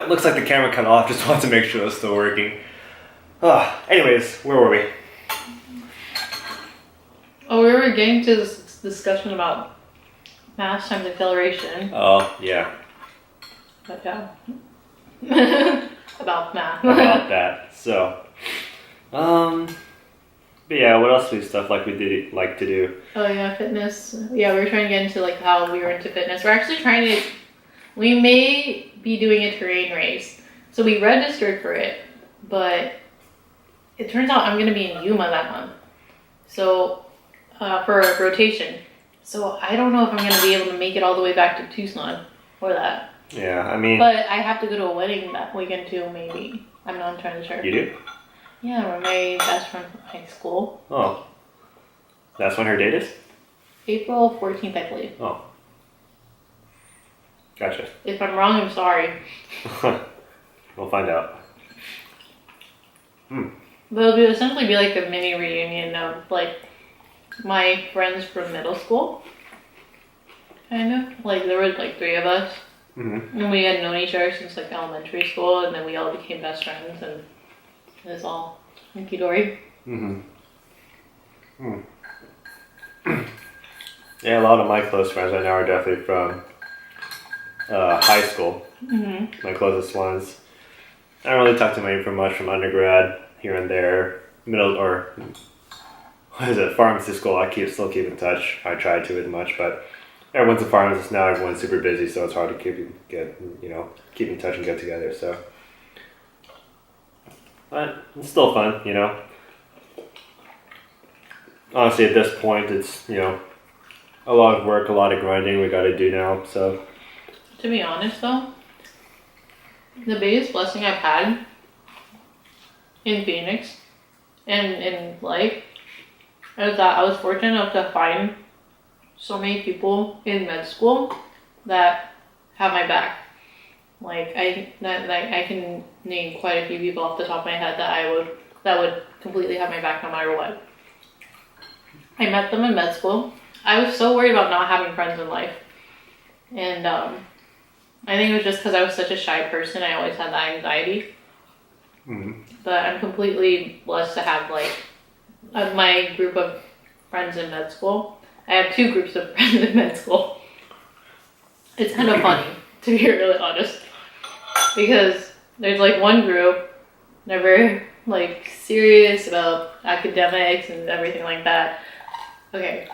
It looks like the camera cut off, just wanted to make sure it's still working. Anyways, where were we? Oh, we were getting to this discussion about math times acceleration. Oh, yeah. But yeah. About math. About that. So, but yeah, what else stuff like we did like to do? Oh yeah, fitness. Yeah, we were trying to get into like how we were into fitness. We're actually trying to, we may be doing a terrain race. So we registered for it, but it turns out I'm going to be in Yuma that month. So, for a rotation. So I don't know if I'm going to be able to make it all the way back to Tucson for that. Yeah, I mean... But I have to go to a wedding that weekend too, maybe. I'm not entirely sure. You do? Yeah, we're my best friend from high school. Oh. That's when her date is? April 14th, I believe. Oh. Gotcha. If I'm wrong, I'm sorry. We'll find out. But it'll essentially be like a mini reunion of like my friends from middle school. Kind of. Like there were like 3 of us. Mm-hmm. And we had known each other since like elementary school, and then we all became best friends, and it was all hunky dory. Mm-hmm. Yeah, a lot of my close friends right now are definitely from high school. Mm-hmm. My closest ones. I don't really talk to many from much from undergrad, here and there. Middle or what is it? Pharmacy school. I still keep in touch. I try to as much, but everyone's a pharmacist now. Everyone's super busy, so it's hard to keep in touch and get together. So, but it's still fun, you know. Honestly, at this point, it's a lot of work, a lot of grinding we got to do now. So, to be honest, though, the biggest blessing I've had in Phoenix and in life is that I was fortunate enough to find so many people in med school that have my back. Like I can name quite a few people off the top of my head that would completely have my back no matter what. I met them in med school. I was so worried about not having friends in life, and I think it was just because I was such a shy person. I always had that anxiety. mm-hmm. But I'm completely blessed to have like my group of friends in med school. I have 2 groups of friends in med school. It's kind of funny, to be really honest, because there's like one group, they're very like serious about academics and everything like that. Okay,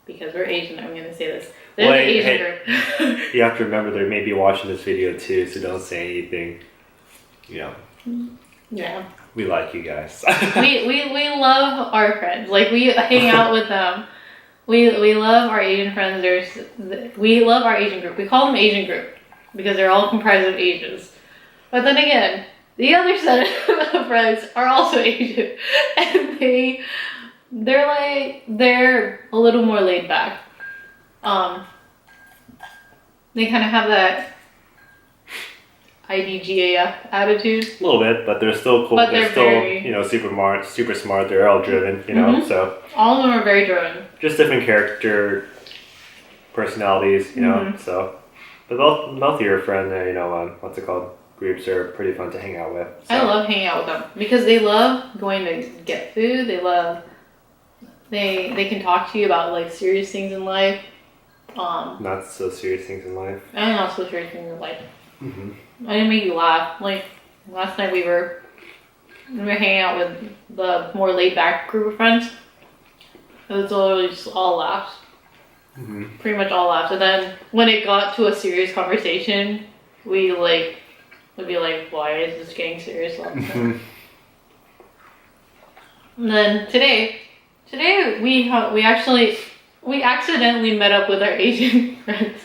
because we're Asian, I'm gonna say this. There's an Asian group. You have to remember they may be watching this video too, so don't say anything. Yeah. We like you guys. we love our friends. Like we hang out with them. We love our Asian friends. We love our Asian group. We call them Asian group because they're all comprised of Asians. But then again, the other set of friends are also Asian, and they're a little more laid back. They kind of have that IDGAF attitude. A little bit, but they're still cool. But they're still, super smart. They're all driven, Mm-hmm. So all of them are very driven. just different character personalities, Mm-hmm. So, but both of your friend, what's it called? Groups are pretty fun to hang out with. So. I love hanging out with them because they love going to get food. They can talk to you about like serious things in life. Not so serious things in life. And not so serious things in life. Mm-hmm. I didn't make you laugh. Like last night we were hanging out with the more laid back group of friends. It was literally just all laughs. Mm-hmm. Pretty much all laughs. And then when it got to a serious conversation, we would be like, why is this getting serious all the time? And then today we accidentally met up with our Asian friends,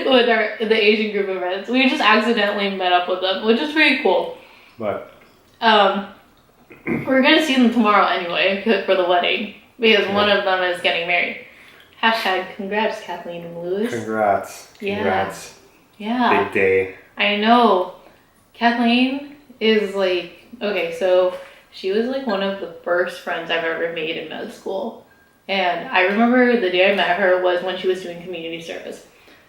with the Asian group of friends. We just accidentally met up with them, which is pretty cool. What? We're gonna see them tomorrow anyway for the wedding because one of them is getting married. # congrats, Kathleen and Lewis. Congrats. Congrats. Yeah. Big day. I know. Kathleen is so she was like one of the first friends I've ever made in med school. And I remember the day I met her was when she was doing community service.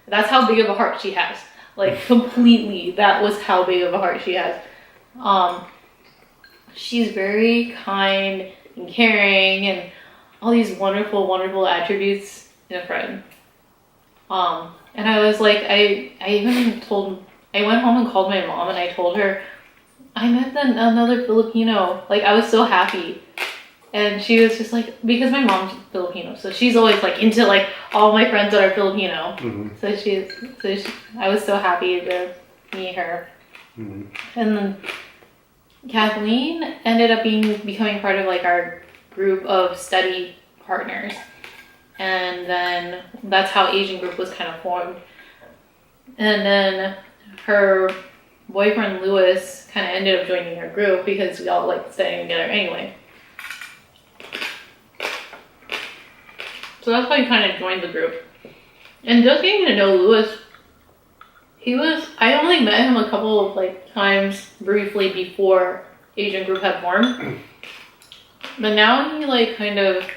That's how big of a heart she has. Like, completely. That was how big of a heart she has. She's very kind and caring and all these wonderful, wonderful attributes in a friend. And I was like, I went home and called my mom and I told her, I met another Filipino. Like, I was so happy. And she was just like, because my mom's Filipino, so she's always like into like all my friends that are Filipino. So I was so happy to meet her. And then Kathleen ended up becoming part of like our group of study partners. And then that's how Asian group was kind of formed. And then her boyfriend Lewis kind of ended up joining her group because we all like studying together anyway. So that's how he kind of joined the group. And just getting to know Lewis, I only met him a couple of like times briefly before Asian group had formed. But now he like kind of,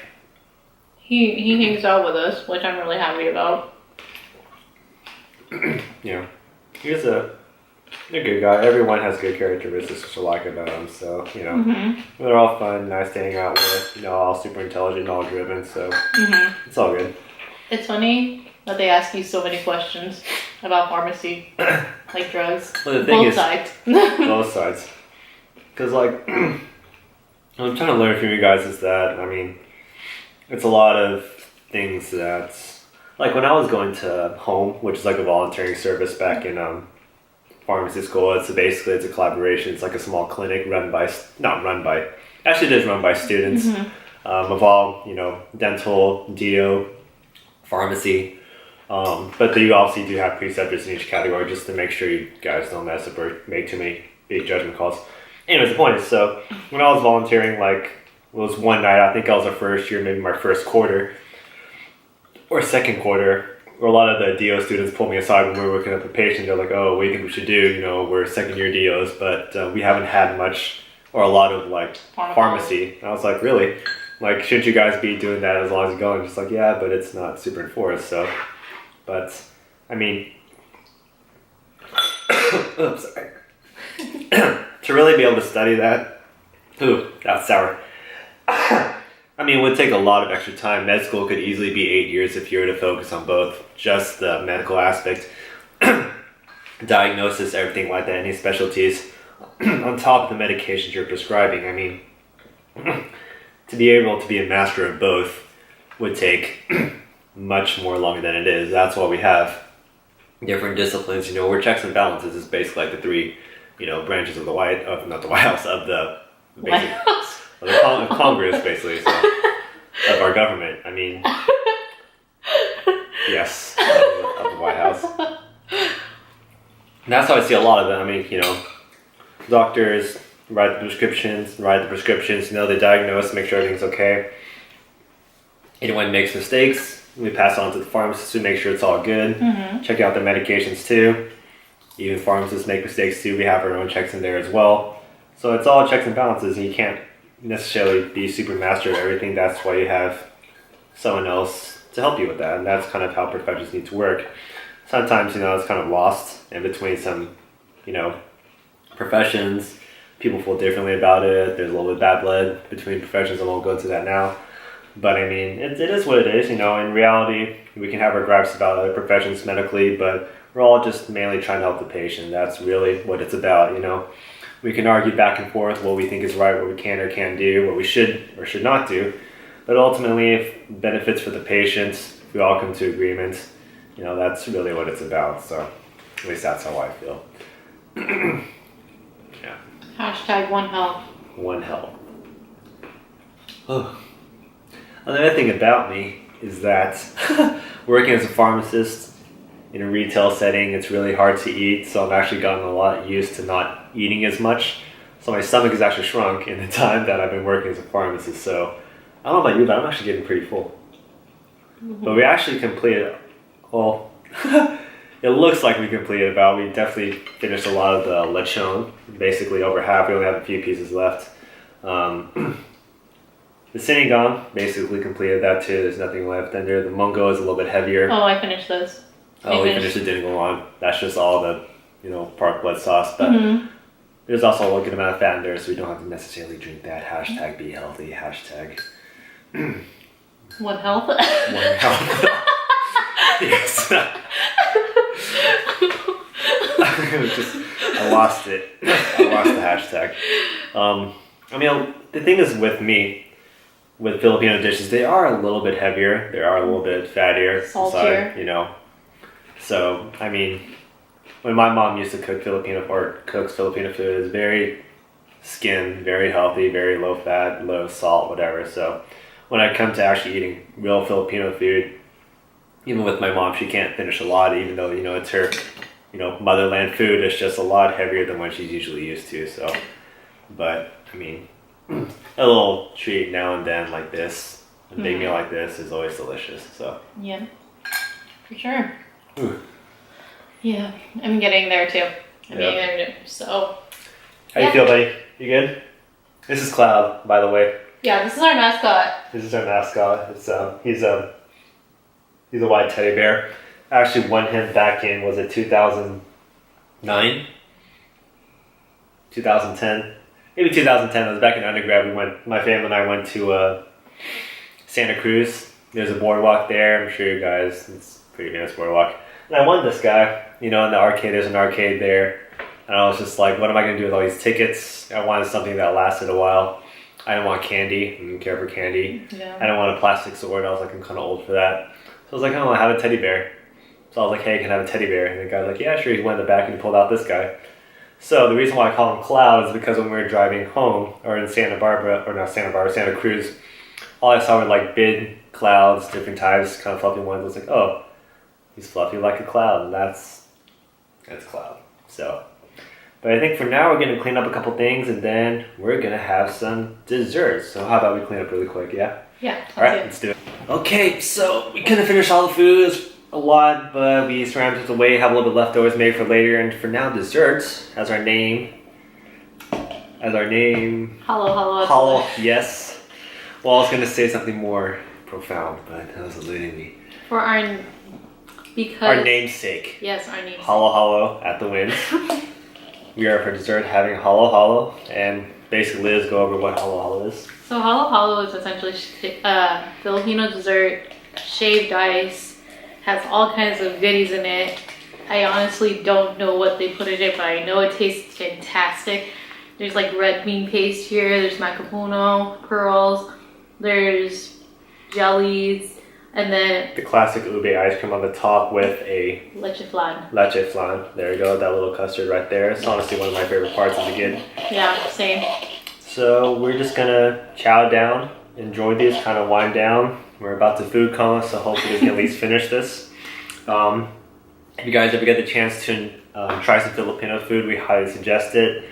he hangs out with us, which I'm really happy about. Yeah. He's a good guy. Everyone has good characteristics which I like about him. So, they're all fun, nice to hang out with, all super intelligent, all driven. So, it's all good. It's funny that they ask you so many questions about pharmacy, like drugs. Well, the thing both is, sides. Both sides. Because, like, I'm trying to learn from you guys is that, it's a lot of things that, like when I was going to Home, which is like a volunteering service back in pharmacy school, it's a collaboration. It's like a small clinic actually it is run by students of all, dental, DO, pharmacy. But you obviously do have preceptors in each category just to make sure you guys don't mess up or make too many big judgment calls. Anyways, the point is, so when I was volunteering, like, it was one night, I think I was our first year, maybe my first quarter or second quarter, where a lot of the DO students pulled me aside when we were working up a patient. They're like, oh, what do you think we should do? We're second year DOs, but we haven't had much or a lot of like pharmacy. And I was like, really? Like, shouldn't you guys be doing that as long as you're going? Just like, yeah, but it's not super enforced. So, but oops, sorry. To really be able to study that, that's sour. It would take a lot of extra time. Med school could easily be 8 years if you were to focus on both just the medical aspect, diagnosis, everything like that, any specialties, on top of the medications you're prescribing. To be able to be a master of both would take much more longer than it is. That's why we have different disciplines. We're checks and balances is basically like the three, branches of the of Congress, basically, so, of our government. Yes, of the White House. And that's how I see a lot of it. Doctors write the prescriptions, they diagnose, make sure everything's okay. Anyone makes mistakes, we pass on to the pharmacist to make sure it's all good. Check out the medications too. Even pharmacists make mistakes too. We have our own checks in there as well. So it's all checks and balances, and you can't necessarily be super master of everything. That's why you have someone else to help you with that, and that's kind of how professions need to work. Sometimes, it's kind of lost in between some, professions. People feel differently about it. There's a little bit of bad blood between professions. I won't go into that now. But it is what it is. In reality, we can have our gripes about other professions medically, but we're all just mainly trying to help the patient. That's really what it's about. We can argue back and forth what we think is right, what we can or can't do, what we should or should not do. But ultimately, if benefits for the patients, if we all come to agreements, that's really what it's about. So at least that's how I feel. Yeah. Hashtag One Health. One Health. Oh. Another thing about me is that working as a pharmacist in a retail setting, it's really hard to eat. So I've actually gotten a lot used to not eating as much. So my stomach has actually shrunk in the time that I've been working as a pharmacist. So I don't know about you, but I'm actually getting pretty full. But we actually completed, well, it looks like we completed we definitely finished a lot of the lechon, basically over half. We only have a few pieces left. The sinigang, basically completed that too. There's nothing left under. The mungo is a little bit heavier. Oh, I finished those. Oh, we finished the dinner on. That's just all the, pork blood sauce. But there's also a good amount of fat in there, so we don't have to necessarily drink that. Hashtag be healthy. Hashtag. One health. One health. Yes. I lost it. I lost the hashtag. The thing is with me, with Filipino dishes, they are a little bit heavier. They are a little bit fattier. Saltier. Inside, So, when my mom used to cook cooks Filipino food, it's very skin, very healthy, very low fat, low salt, whatever. So, when I come to actually eating real Filipino food, even with my mom, she can't finish a lot, even though, it's her, motherland food. It's just a lot heavier than what she's usually used to. So, but, a little treat now and then like this, a big meal like this is always delicious. So yeah, for sure. Ooh. Yeah, I'm getting there too. I'm getting there too. So, how you feel, buddy? You good? This is Cloud, by the way. Yeah, this is our mascot. This is our mascot. It's he's a white teddy bear. I actually won him back in, was it 2009? 2010? Maybe 2010. I was back in undergrad. My family and I went to Santa Cruz. There's a boardwalk there. I'm sure you guys, it's a pretty famous boardwalk. And I won this guy, in the arcade. There's an arcade there. And I was just like, what am I going to do with all these tickets? I wanted something that lasted a while. I didn't want candy. I didn't care for candy. Yeah. I didn't want a plastic sword. I was like, I'm kind of old for that. So I was like, I have a teddy bear. So I was like, hey, can I have a teddy bear? And the guy was like, yeah, sure. He went in the back and he pulled out this guy. So the reason why I call him Cloud is because when we were driving home, or in Santa Cruz, all I saw were like big clouds, different types, kind of fluffy ones. I was like, oh, he's fluffy like a cloud, and that's Cloud. So, but I think for now we're gonna clean up a couple things, and then we're gonna have some desserts. So how about we clean up really quick? Yeah. Yeah. All right, let's do it. Okay, so we couldn't finish all the foods. A lot, but we surrounded with the way, have a little bit leftovers made for later, and for now, desserts as our name. Hello. Yes. Well, I was gonna say something more profound, but that was eluding me. For our namesake. Yes, our namesake. Halo at the Nguyens. We are for dessert having halo, and basically Liz go over what halo is. So halo is essentially Filipino dessert, shaved ice. Has all kinds of goodies in it. I honestly don't know what they put in it, but I know it tastes fantastic. There's like red bean paste here, there's macapuno, pearls, there's jellies, and then the classic ube ice cream on the top with a leche flan. There you go, that little custard right there. It's honestly one of my favorite parts of the gig. Yeah, same. So we're just gonna chow down, enjoy these, kind of wind down. We're about to food coma, so hopefully we can at least finish this. If you guys ever get the chance to try some Filipino food, we highly suggest it.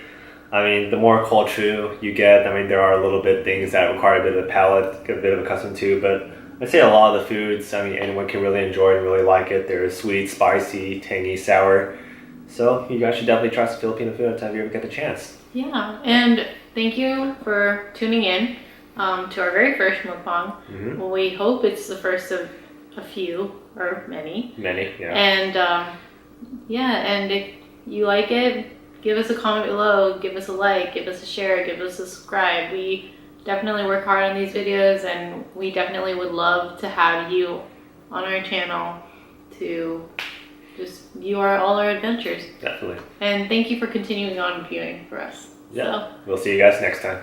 The more culture you get, there are a little bit things that require a bit of a palate, get a bit of a custom to, but I'd say a lot of the foods, anyone can really enjoy and really like it. They're sweet, spicy, tangy, sour. So you guys should definitely try some Filipino food anytime you ever get the chance. Yeah, and thank you for tuning in to our very first mukbang. Well, we hope it's the first of a few or many. Many, yeah. And and if you like it, give us a comment below, give us a like, give us a share, give us a subscribe. We definitely work hard on these videos, and we definitely would love to have you on our channel to just view all our adventures. Definitely. And thank you for continuing on viewing for us. Yeah. So, we'll see you guys next time.